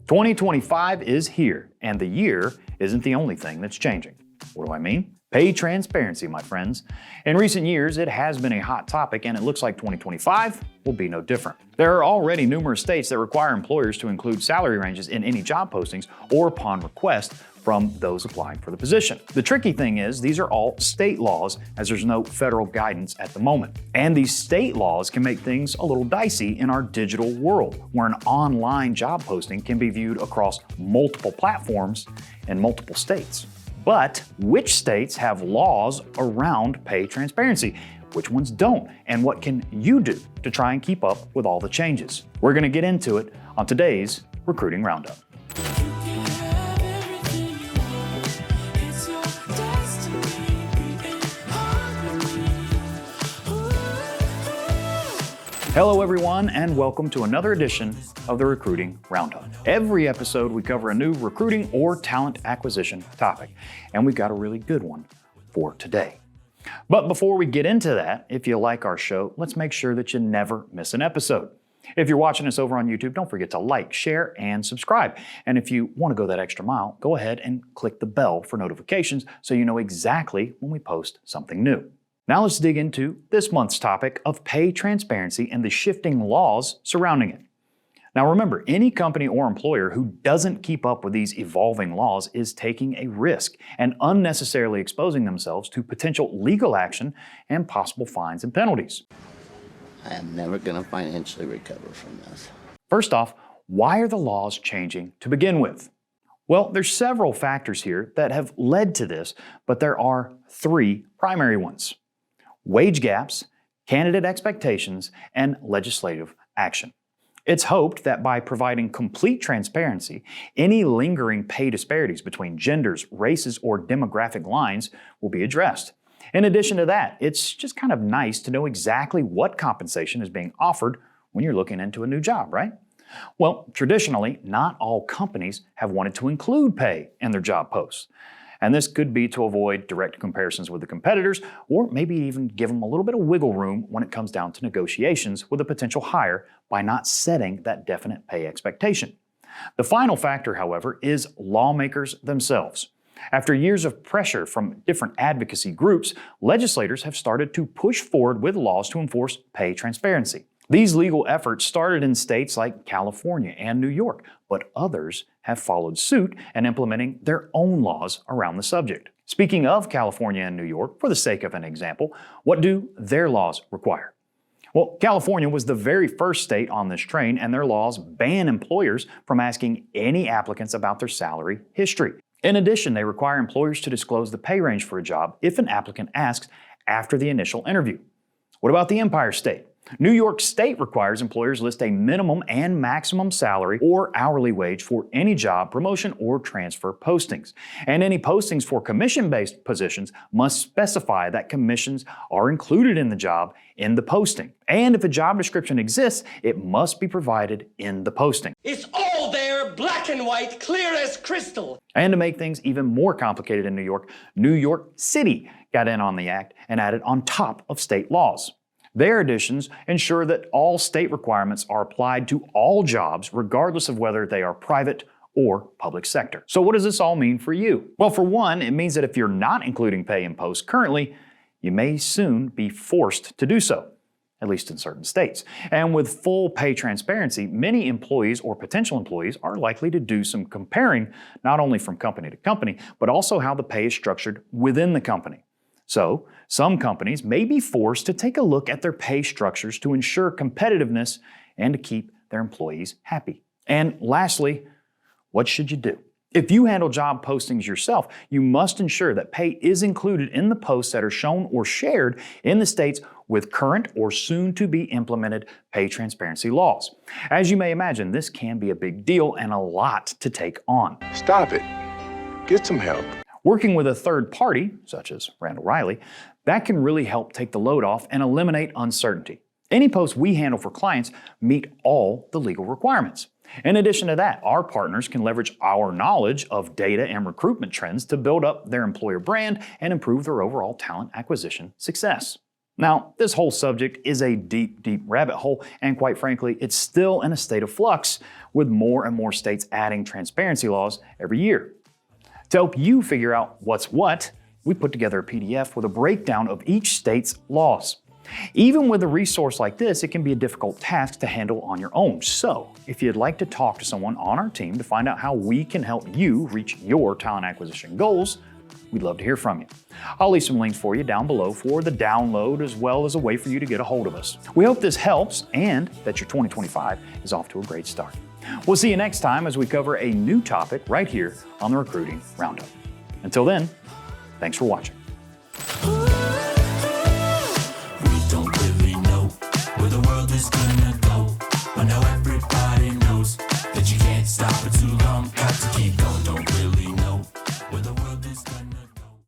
2025 is here, and the year isn't the only thing that's changing. What do I mean? Pay transparency, my friends. In recent years, it has been a hot topic, and it looks like 2025 will be no different. There are already numerous states that require employers to include salary ranges in any job postings or upon request from those applying for the position. The tricky thing is these are all state laws, as there's no federal guidance at the moment. And these state laws can make things a little dicey in our digital world, where an online job posting can be viewed across multiple platforms in multiple states. But which states have laws around pay transparency? Which ones don't? And what can you do to try and keep up with all the changes? We're going to get into it on today's Recruiting Roundup. Hello everyone, and welcome to another edition of the Recruiting Roundup. Every episode we cover a new recruiting or talent acquisition topic, and we've got a really good one for today. But before we get into that, if you like our show, let's make sure that you never miss an episode. If you're watching us over on YouTube, don't forget to like, share, and subscribe. And if you want to go that extra mile, go ahead and click the bell for notifications so you know exactly when we post something new. Now let's dig into this month's topic of pay transparency and the shifting laws surrounding it. Now remember, any company or employer who doesn't keep up with these evolving laws is taking a risk and unnecessarily exposing themselves to potential legal action and possible fines and penalties. I am never going to financially recover from this. First off, why are the laws changing to begin with? Well, there's several factors here that have led to this, but there are three primary ones: wage gaps, candidate expectations, and legislative action. It's hoped that by providing complete transparency, any lingering pay disparities between genders, races, or demographic lines will be addressed. In addition to that, it's just kind of nice to know exactly what compensation is being offered when you're looking into a new job, right? Well, traditionally, not all companies have wanted to include pay in their job posts. And this could be to avoid direct comparisons with the competitors, or maybe even give them a little bit of wiggle room when it comes down to negotiations with a potential hire by not setting that definite pay expectation. The final factor, however, is lawmakers themselves. After years of pressure from different advocacy groups, legislators have started to push forward with laws to enforce pay transparency. These legal efforts started in states like California and New York, but others have followed suit and implementing their own laws around the subject. Speaking of California and New York, for the sake of an example, what do their laws require? Well, California was the very first state on this train, and their laws ban employers from asking any applicants about their salary history. In addition, they require employers to disclose the pay range for a job if an applicant asks after the initial interview. What about the Empire State? New York State requires employers list a minimum and maximum salary or hourly wage for any job, promotion, or transfer postings. And any postings for commission-based positions must specify that commissions are included in the job in the posting. And if a job description exists, it must be provided in the posting. It's all there, black and white, clear as crystal. And to make things even more complicated in New York City got in on the act and added on top of state laws. Their additions ensure that all state requirements are applied to all jobs, regardless of whether they are private or public sector. So what does this all mean for you? Well, for one, it means that if you're not including pay in posts currently, you may soon be forced to do so, at least in certain states. And with full pay transparency, many employees or potential employees are likely to do some comparing, not only from company to company, but also how the pay is structured within the company. So, some companies may be forced to take a look at their pay structures to ensure competitiveness and to keep their employees happy. And lastly, what should you do? If you handle job postings yourself, you must ensure that pay is included in the posts that are shown or shared in the states with current or soon-to-be implemented pay transparency laws. As you may imagine, this can be a big deal and a lot to take on. Stop it. Get some help. Working with a third party, such as Randall Reilly, that can really help take the load off and eliminate uncertainty. Any posts we handle for clients meet all the legal requirements. In addition to that, our partners can leverage our knowledge of data and recruitment trends to build up their employer brand and improve their overall talent acquisition success. Now, this whole subject is a deep, deep rabbit hole, and quite frankly, it's still in a state of flux, with more and more states adding transparency laws every year. To help you figure out what's what, we put together a PDF with a breakdown of each state's laws. Even with a resource like this, it can be a difficult task to handle on your own. So, if you'd like to talk to someone on our team to find out how we can help you reach your talent acquisition goals, we'd love to hear from you. I'll leave some links for you down below for the download, as well as a way for you to get a hold of us. We hope this helps and that your 2025 is off to a great start. We'll see you next time as we cover a new topic right here on the Recruiting Roundup. Until then, thanks for watching.